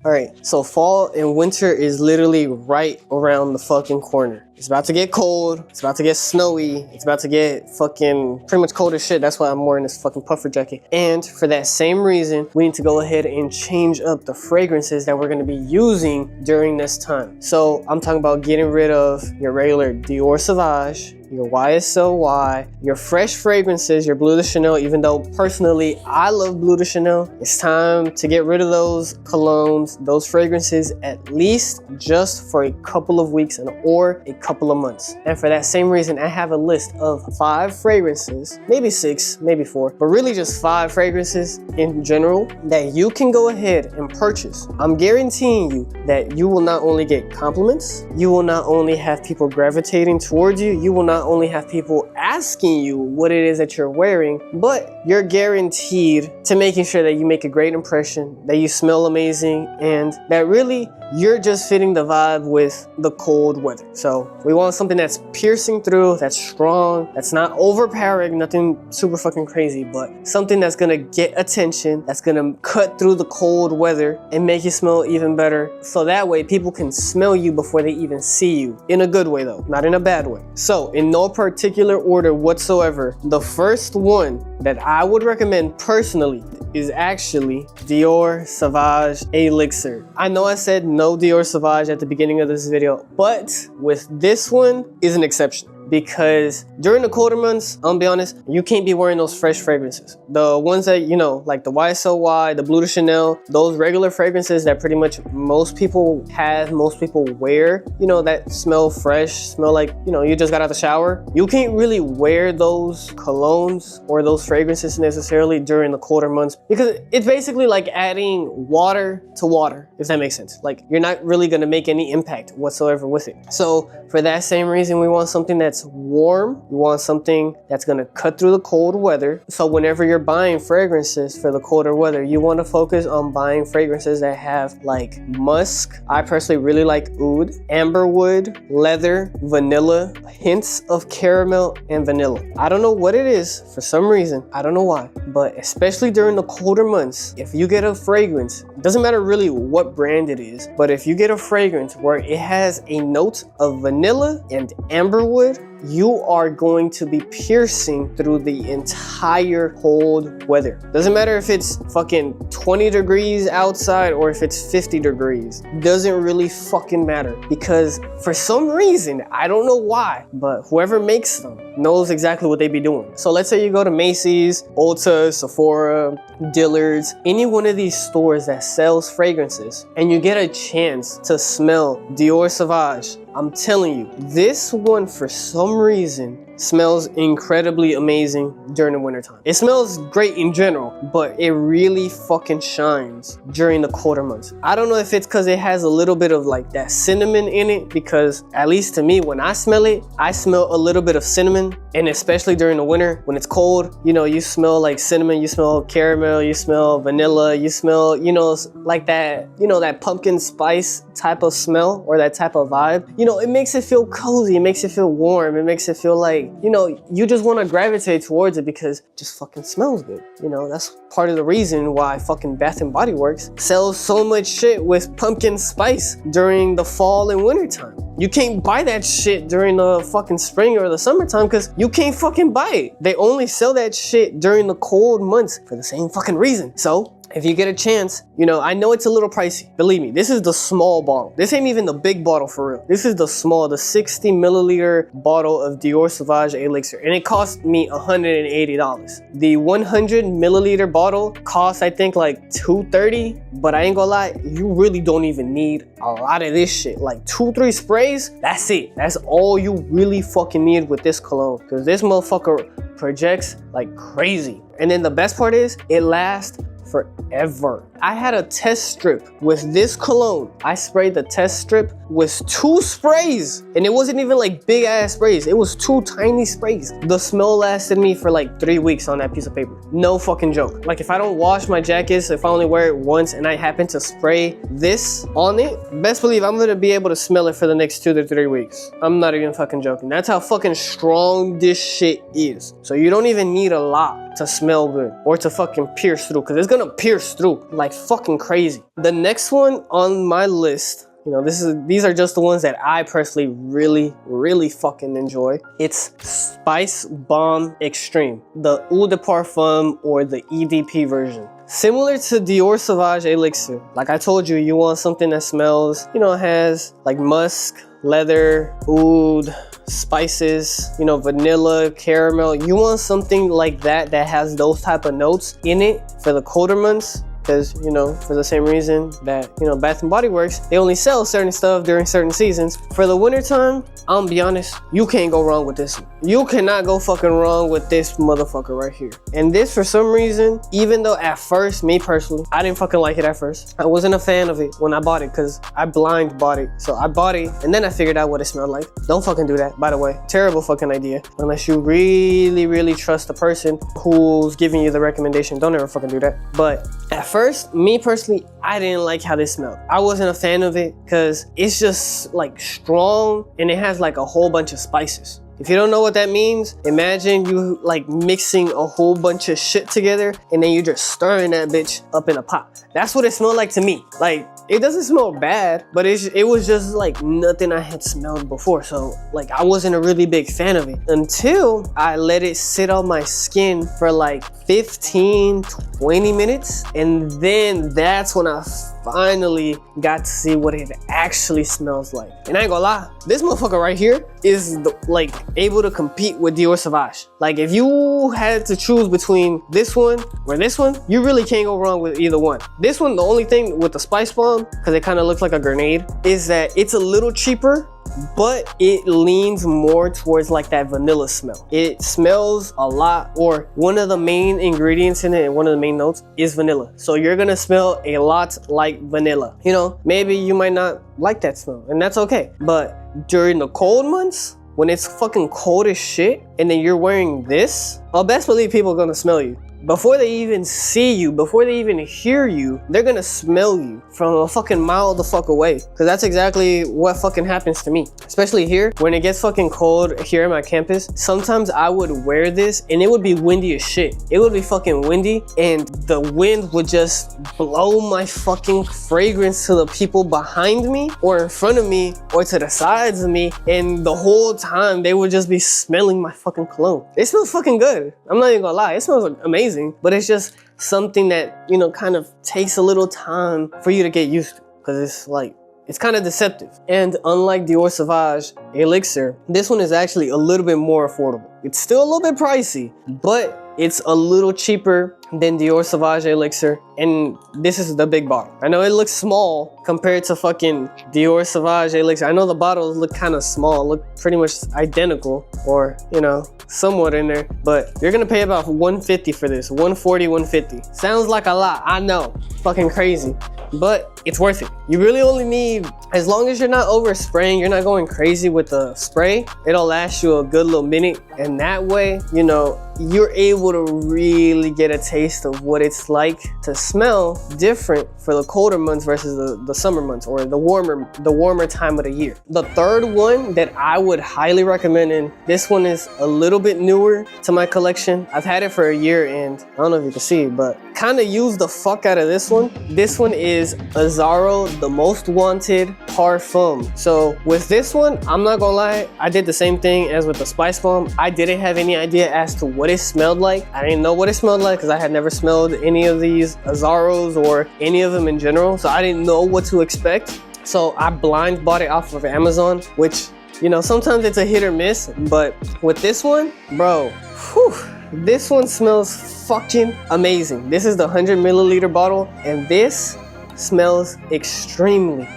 All right, so fall and winter is literally right around the fucking corner. It's about to get cold, it's about to get snowy, it's about to get fucking pretty much cold as shit. That's why I'm wearing this fucking puffer jacket. And for that same reason, we need to go ahead and change up the fragrances that we're gonna be using during this time. So I'm talking about getting rid of your regular Dior Sauvage, your YSL, your fresh fragrances, your Bleu de Chanel, even though personally I love Bleu de Chanel. It's time to get rid of those colognes, those fragrances, at least just for a couple of weeks or a couple of months. And for that same reason, I have a list of 5 fragrances, maybe 6, maybe 4, but really just 5 fragrances in general that you can go ahead and purchase. I'm guaranteeing you that you will not only get compliments, you will not only have people gravitating towards you, you will not only have people asking you what it is that you're wearing, but you're guaranteed to making sure that you make a great impression, that you smell amazing, and that really you're just fitting the vibe with the cold weather. So we want something that's piercing through, that's strong, that's not overpowering, nothing super fucking crazy, but something that's gonna get attention, that's gonna cut through the cold weather and make you smell even better. So that way people can smell you before they even see you. In a good way though, not in a bad way. So in no particular order whatsoever, the first one that I would recommend personally is actually Dior Sauvage Elixir. I know I said no Dior Sauvage at the beginning of this video, but with this one is an exception. Because during the colder months, I'll be honest, you can't be wearing those fresh fragrances. The ones that, you know, like the YSL, the Bleu de Chanel, those regular fragrances that pretty much most people have, most people wear, you know, that smell fresh, smell like, you know, you just got out the shower. You can't really wear those colognes or those fragrances necessarily during the colder months because it's basically like adding water to water, if that makes sense. Like you're not really gonna make any impact whatsoever with it. So for that same reason, we want something that's warm. We want something that's gonna cut through the cold weather. So whenever you're buying fragrances for the colder weather, you wanna focus on buying fragrances that have like musk. I personally really like oud, amberwood, leather, vanilla, hints of caramel and vanilla. I don't know what it is for some reason. I don't know why, but especially during the colder months, if you get a fragrance, it doesn't matter really what brand it is, but if you get a fragrance where it has a note of vanilla and amberwood, you are going to be piercing through the entire cold weather. Doesn't matter if it's fucking 20 degrees outside or if it's 50 degrees. Doesn't really fucking matter because for some reason, I don't know why, but whoever makes them knows exactly what they be doing. So let's say you go to Macy's, Ulta, Sephora, Dillard's, any one of these stores that sells fragrances, and you get a chance to smell Dior Sauvage. I'm telling you, this one for some reason smells incredibly amazing during the wintertime. It smells great in general, but it really fucking shines during the colder months. I don't know if it's because it has a little bit of like that cinnamon in it, because at least to me, when I smell it, I smell a little bit of cinnamon. And especially during the winter, when it's cold, you know, you smell like cinnamon, you smell caramel, you smell vanilla, you smell, you know, like that, you know, that pumpkin spice type of smell or that type of vibe. You know, it makes it feel cozy, it makes it feel warm, it makes it feel like, you know, you just want to gravitate towards it because it just fucking smells good. You know, that's part of the reason why fucking Bath and Body Works sells so much shit with pumpkin spice during the fall and winter time. You can't buy that shit during the fucking spring or the summertime because you can't fucking buy it. They only sell that shit during the cold months for the same fucking reason. So if you get a chance, you know, I know it's a little pricey. Believe me, this is the small bottle. This ain't even the big bottle for real. This is the small, the 60 milliliter bottle of Dior Sauvage Elixir. And it cost me $180. The 100 milliliter bottle costs, I think, like $230. But I ain't gonna lie, you really don't even need a lot of this shit. Like 2-3 sprays, that's it. That's all you really fucking need with this cologne. Because this motherfucker projects like crazy. And then the best part is, it lasts forever. I had a test strip with this cologne. I sprayed the test strip with 2 sprays, and it wasn't even like big ass sprays. It was 2 tiny sprays. The smell lasted me for like 3 weeks on that piece of paper. No fucking joke. Like if I don't wash my jackets, if I only wear it once and I happen to spray this on it, best believe I'm gonna be able to smell it for the next 2 to 3 weeks. I'm not even fucking joking. That's how fucking strong this shit is. So you don't even need a lot to smell good or to fucking pierce through, because it's gonna pierce through like like fucking crazy. The next one on my list, you know, these are just the ones that I personally really fucking enjoy. It's Spice Bomb Extreme, the Eau de Parfum or the EDP version. Similar to Dior Sauvage Elixir, like I told you, you want something that smells, you know, has like musk, leather, oud, spices, you know, vanilla, caramel. You want something like that that has those type of notes in it for the colder months. Because, you know, for the same reason that, you know, Bath & Body Works, they only sell certain stuff during certain seasons. For the winter time, I'm gonna be honest, you can't go wrong with this one. You cannot go fucking wrong with this motherfucker right here. And this, for some reason, even though at first, me personally, I didn't fucking like it at first. I wasn't a fan of it when I bought it because I blind bought it. So I bought it and then I figured out what it smelled like. Don't fucking do that, by the way. Terrible fucking idea. Unless you really trust the person who's giving you the recommendation. Don't ever fucking do that. But at first, me personally, I didn't like how this smelled. I wasn't a fan of it because it's just like strong and it has like a whole bunch of spices. If you don't know what that means, imagine you like mixing a whole bunch of shit together and then you just stirring that bitch up in a pot. That's what it smelled like to me. Like, it doesn't smell bad, but it was just like nothing I had smelled before. So like I wasn't a really big fan of it until I let it sit on my skin for like 15, 20 minutes. And then that's when I finally got to see what it actually smells like. And I ain't gonna lie, this motherfucker right here is like able to compete with Dior Sauvage. Like if you had to choose between this one or this one, you really can't go wrong with either one. This one, the only thing with the Spice Bomb, because it kind of looks like a grenade, is that it's a little cheaper, but it leans more towards like that vanilla smell. It smells a lot, or one of the main ingredients in it and one of the main notes is vanilla. So you're gonna smell a lot like vanilla. You know, maybe you might not like that smell and that's okay. But during the cold months, when it's fucking cold as shit and then you're wearing this, I'll best believe people are gonna smell you. Before they even see you, before they even hear you, they're gonna smell you from a fucking mile the fuck away. Cause that's exactly what fucking happens to me. Especially here, when it gets fucking cold here at my campus, sometimes I would wear this and it would be windy as shit. It would be fucking windy and the wind would just blow my fucking fragrance to the people behind me or in front of me or to the sides of me. And the whole time they would just be smelling my fucking cologne. It smells fucking good. I'm not even gonna lie, it smells amazing. But it's just something that, you know, kind of takes a little time for you to get used to, because it's like, it's kind of deceptive. And unlike Dior Sauvage Elixir, this one is actually a little bit more affordable. It's still a little bit pricey, but it's a little cheaper than Dior Sauvage Elixir, and this is the big bottle. I know it looks small compared to fucking Dior Sauvage Elixir. I know the bottles look kind of small, look pretty much identical, or, you know, somewhat in there, but you're gonna pay about $150 for this, $140, $150. Sounds like a lot, I know, fucking crazy, but it's worth it. You really only need, as long as you're not over spraying, you're not going crazy with the spray, it'll last you a good little minute, and that way, you know, you're able to really get a taste of what it's like to smell different for the colder months versus the summer months, or the warmer time of the year. The third one that I would highly recommend, and this one is a little bit newer to my collection. I've had it for a year and I don't know if you can see, but kind of use the fuck out of this one. This one is Azzaro, the Most Wanted Parfum. So with this one, I'm not gonna lie, I did the same thing as with the Spice Bomb. I didn't have any idea as to what it smelled like. I didn't know what it smelled like because I had never smelled any of these Azzaros or any of them in general. So I didn't know what to expect. So I blind bought it off of Amazon, which, you know, sometimes it's a hit or miss, but with this one, bro, whew, this one smells fucking amazing. This is the 100 milliliter bottle, and this smells extremely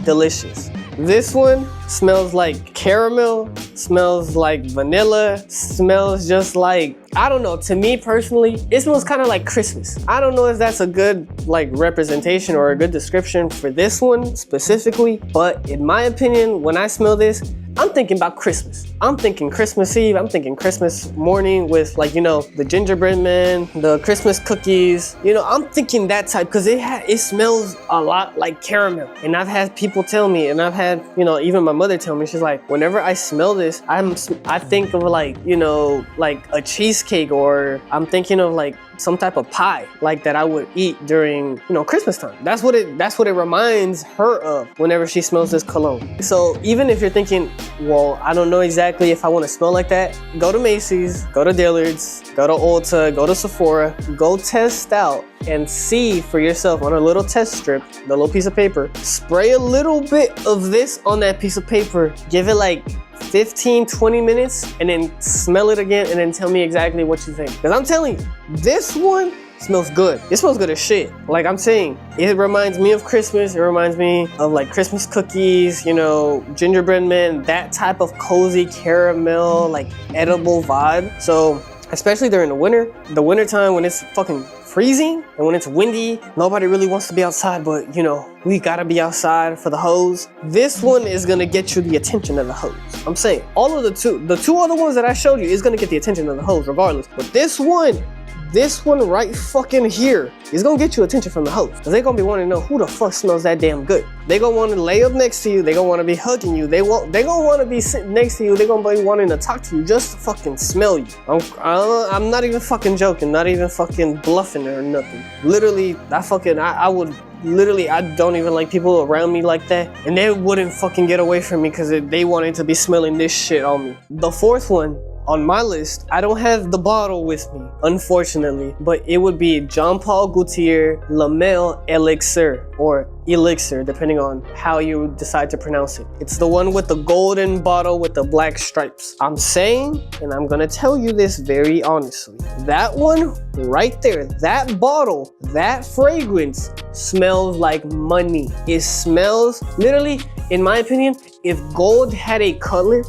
delicious. This one smells like caramel, smells like vanilla, smells just like, I don't know, to me personally, it smells kind of like Christmas. I don't know if that's a good like representation or a good description for this one specifically, but in my opinion, when I smell this, I'm thinking about Christmas. I'm thinking Christmas Eve, I'm thinking Christmas morning with, like, you know, the gingerbread man, the Christmas cookies. You know, I'm thinking that type because it smells a lot like caramel. And I've had people tell me, and I've had, you know, even my mother tell me, she's like, whenever I smell this, I think of like, you know, like a cheesecake, or I'm thinking of like some type of pie like that I would eat during, you know, Christmas time. That's what it reminds her of whenever she smells this cologne. So even if you're thinking, well, I don't know exactly if I want to smell like that, go to Macy's, go to Dillard's, go to Ulta, go to Sephora, go test out and see for yourself on a little test strip, the little piece of paper. Spray a little bit of this on that piece of paper, give it like 15-20 minutes, and then smell it again, and then tell me exactly what you think. Because I'm telling you, this one smells good. It smells good as shit. Like I'm saying, it reminds me of Christmas. It reminds me of like Christmas cookies, you know, gingerbread men, that type of cozy caramel, like edible vibe. So especially during the winter time when it's fucking freezing and when it's windy, nobody really wants to be outside, but you know, we gotta be outside for the hoes. This one is gonna get you the attention of the hoes. I'm saying all of the two other ones that I showed you is gonna get the attention of the hoes regardless, but this one right fucking here is gonna get you attention from the hoes, because they're gonna be wanting to know who the fuck smells that damn good. They gonna want to lay up next to you, they gonna want to be hugging you, they gonna want to be sitting next to you, they gonna be wanting to talk to you just to fucking smell you. I'm not even fucking joking, not even fucking bluffing or nothing. Literally, I don't even like people around me like that, and they wouldn't fucking get away from me because they wanted to be smelling this shit on me. The fourth one on my list, I don't have the bottle with me, unfortunately, but it would be Jean Paul Gaultier La Mel Elixir, or Elixir, depending on how you decide to pronounce it. It's the one with the golden bottle with the black stripes. I'm saying, and I'm gonna tell you this very honestly, that one right there, that bottle, that fragrance smells like money. It smells, literally, in my opinion, if gold had a color,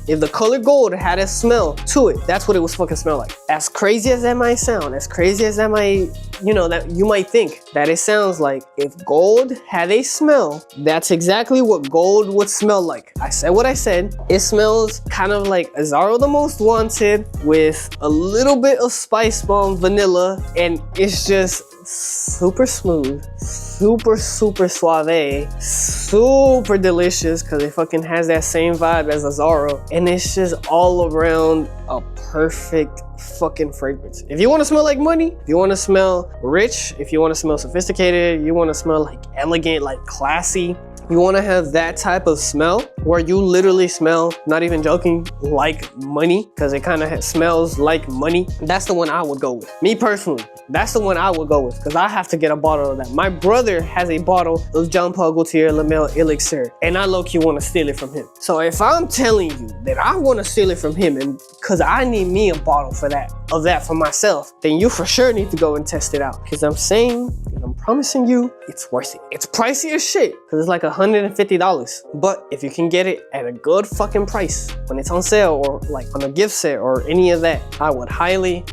if the color gold had a smell to it, that's what it was fucking smell like. As crazy as that might sound, as crazy as that might, that you might think that it sounds like, if gold had a smell, that's exactly what gold would smell like. I said what I said. It smells kind of like Azzaro the Most Wanted with a little bit of Spice Bomb vanilla, and it's just super smooth, super suave, super delicious, because it fucking has that same vibe as Azzaro, and it's just all around a perfect fucking fragrance. If you want to smell like money, if you want to smell rich, if you want to smell sophisticated, you want to smell like elegant, like classy, you want to have that type of smell where you literally smell, not even joking, like money, because it kind of smells like money. That's the one I would go with. Me personally, that's the one I would go with, because I have to get a bottle of that. My brother has a bottle of Jean Paul Gaultier La Mel Elixir, and I low-key want to steal it from him. So if I'm telling you that I want to steal it from him, and because I need me a bottle of that for myself, then you for sure need to go and test it out. Because I'm saying, and I'm promising you, it's worth it. It's pricey as shit, because it's like $150. But if you can get it at a good fucking price when it's on sale, or like on a gift set or any of that, I would highly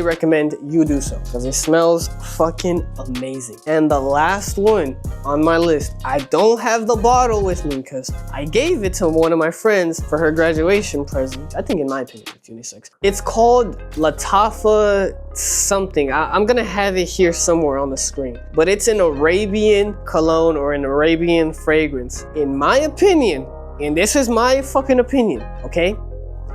recommend you do so, because it smells fucking amazing. And the last one on my list, I don't have the bottle with me because I gave it to one of my friends for her graduation present. I think, in my opinion, it's unisex. It's called Latafa something. I'm gonna have it here somewhere on the screen, but it's an Arabian cologne or an Arabian fragrance. In my opinion, and this is my fucking opinion, okay?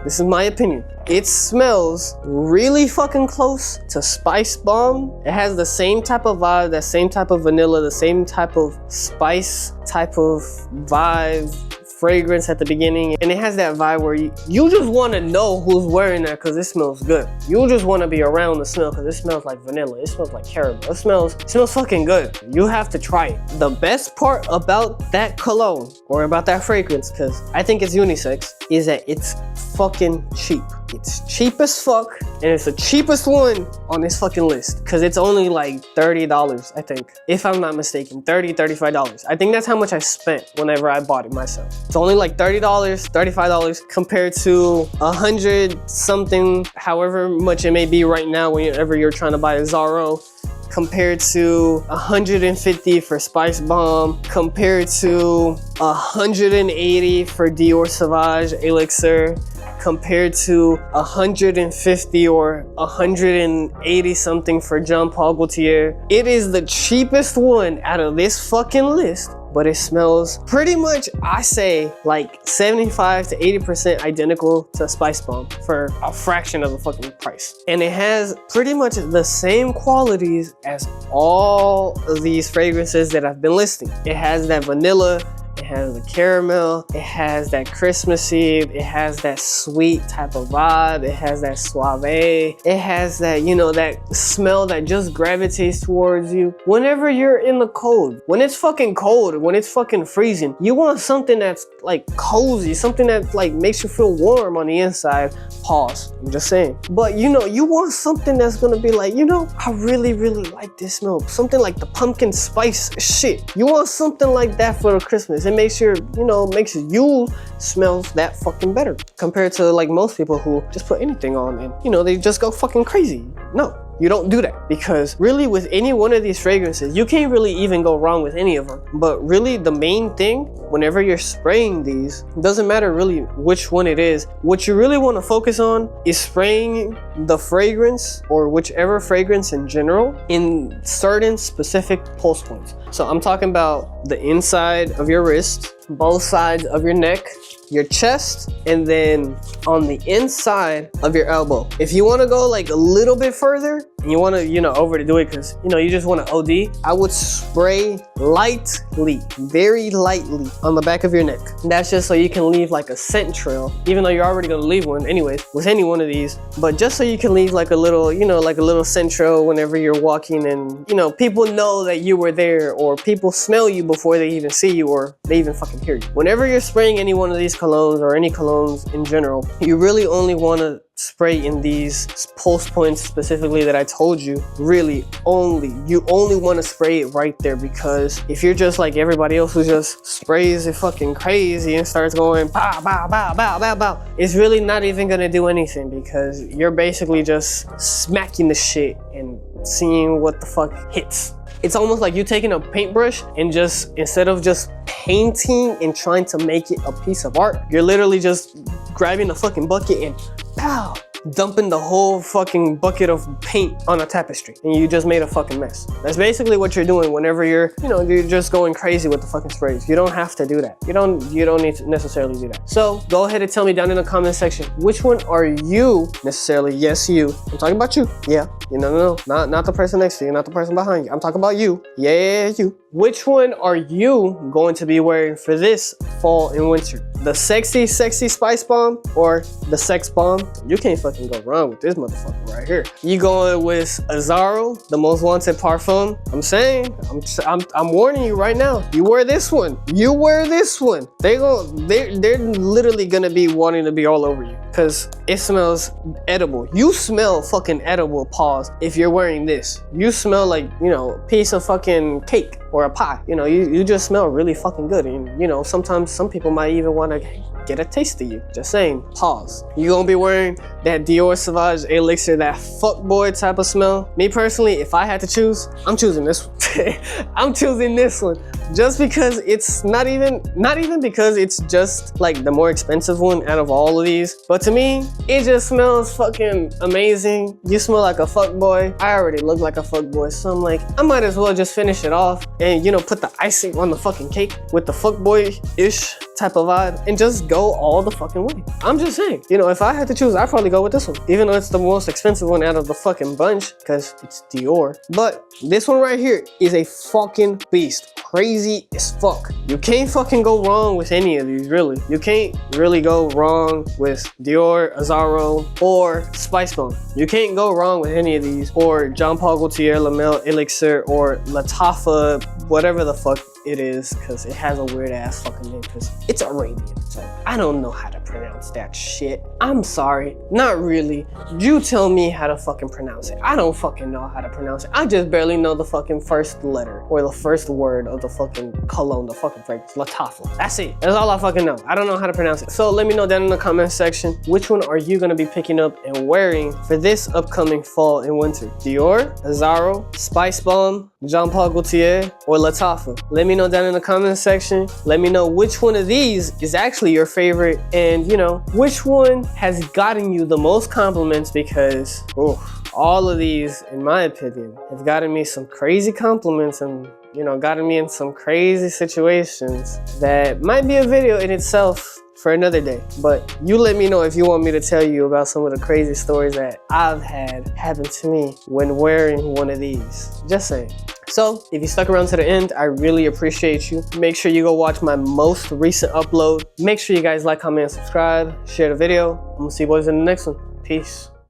This is my opinion. It smells really fucking close to Spice Bomb. It has the same type of vibe, that same type of vanilla, the same type of spice type of vibe, fragrance at the beginning, and it has that vibe where you just want to know who's wearing that because it smells good. You just want to be around the smell because it smells like vanilla, it smells like caramel, it smells fucking good. You have to try it. The best part about that cologne, or about that fragrance, because I think it's unisex, is that it's fucking cheap. It's cheap as fuck, and it's the cheapest one on this fucking list, because it's only like $30, I think, if I'm not mistaken. $35. I think that's how much I spent whenever I bought it myself. It's only like $30, $35 compared to 100 something, however much it may be right now whenever you're trying to buy a Azzaro, compared to 150 for Spice Bomb, compared to 180 for Dior Sauvage Elixir, compared to 150 or 180 something for Jean Paul Gaultier. It is the cheapest one out of this fucking list, but it smells pretty much, I say, like 75 to 80% identical to Spice Bomb for a fraction of the fucking price. And it has pretty much the same qualities as all of these fragrances that I've been listing. It has that vanilla, it has the caramel, it has that Christmassy, it has that sweet type of vibe, it has that suave, it has that, you know, that smell that just gravitates towards you. Whenever you're in the cold, when it's fucking cold, when it's fucking freezing, you want something that's like cozy, something that like makes you feel warm on the inside. Pause, I'm just saying. But you know, you want something that's gonna be like, you know, I really, really like this smell. Something like the pumpkin spice shit. You want something like that for Christmas. It makes your, you know, makes you smells that fucking better compared to like most people who just put anything on and, you know, they just go fucking crazy. No. You don't do that, because really with any one of these fragrances, you can't really even go wrong with any of them. But really the main thing, whenever you're spraying these, it doesn't matter really which one it is. What you really want to focus on is spraying the fragrance or whichever fragrance in general in certain specific pulse points. So I'm talking about the inside of your wrist, both sides of your neck, your chest, and then on the inside of your elbow. If you want to go like a little bit further and you want to, you know, overdo it because, you know, you just want to OD, I would spray lightly, very lightly on the back of your neck. That's just so you can leave like a scent trail, even though you're already going to leave one anyways with any one of these, but just so you can leave like a little, you know, like a little scent trail whenever you're walking, and, you know, people know that you were there, or people smell you before they even see you, or they even fucking hear you. Whenever you're spraying any one of these colognes or any colognes in general, you really only want to spray in these pulse points specifically that I told you. Really you only want to spray it right there, because if you're just like everybody else who just sprays it fucking crazy and starts going bow bow bow bow bow bow, it's really not even gonna do anything, because you're basically just smacking the shit and seeing what the fuck hits. It's almost like you taking a paintbrush and just, instead of just painting and trying to make it a piece of art, you're literally just grabbing a fucking bucket and pow, dumping the whole fucking bucket of paint on a tapestry, and you just made a fucking mess. That's basically what you're doing whenever you're, you know, you're just going crazy with the fucking sprays. You don't have to do that. You don't need to necessarily do that. So go ahead and tell me down in the comment section, which one are you necessarily? Yes, you. I'm talking about you. Yeah. You know, not the person next to you, not the person behind you. I'm talking about you. Yeah, you. Which one are you going to be wearing for this fall and winter? The sexy Spice Bomb or the Sex Bomb? You can't fucking go wrong with this motherfucker right here. You going with Azzaro, the most wanted parfum? I'm saying, I'm warning you right now. You wear this one. You wear this one. They're literally gonna be wanting to be all over you, because it smells edible. You smell fucking edible, pause, if you're wearing this. You smell like, you know, a piece of fucking cake or a pie. You know, you just smell really fucking good. And, you know, sometimes some people might even want to get a taste of you. Just saying, pause. You gonna be wearing that Dior Sauvage Elixir, that fuckboy type of smell? Me personally, if I had to choose, I'm choosing this one. I'm choosing this one. Just because it's not even because it's just like the more expensive one out of all of these, but to me, it just smells fucking amazing. You smell like a fuckboy. I already look like a fuckboy, so I'm like, I might as well just finish it off and, you know, put the icing on the fucking cake with the fuckboy-ish type of vibe and just go all the fucking way. I'm just saying, you know, if I had to choose, I'd probably go with this one, even though it's the most expensive one out of the fucking bunch because it's Dior. But this one right here is a fucking beast. Crazy as fuck. You can't fucking go wrong with any of these, really. You can't really go wrong with Dior, Azzaro, or Spice Bomb. You can't go wrong with any of these, or Jean Paul Gaultier La Mel Elixir, or Latafa, whatever the fuck it is, because it has a weird ass fucking name, because it's Arabian. So I don't know how to pronounce that shit. I'm sorry, not really. You tell me how to fucking pronounce it. I don't fucking know how to pronounce it. I just barely know the fucking first letter or the first word of the fucking cologne, the fucking fragrance, Latafa. That's it. That's all I fucking know. I don't know how to pronounce it. So let me know down in the comment section, which one are you gonna be picking up and wearing for this upcoming fall and winter? Dior, Azzaro, Spice Bomb, Jean Paul Gaultier, or Latafa? Let me know down in the comment section. Let me know which one of these is actually your favorite, and, you know, which one has gotten you the most compliments, because all of these, in my opinion, have gotten me some crazy compliments, and you know, gotten me in some crazy situations that might be a video in itself for another day. But you let me know if you want me to tell you about some of the crazy stories that I've had happen to me when wearing one of these. Just saying. So if you stuck around to the end, I really appreciate you. Make sure you go watch my most recent upload. Make sure you guys like, comment, and subscribe. Share the video. I'm gonna see you boys in the next one. Peace.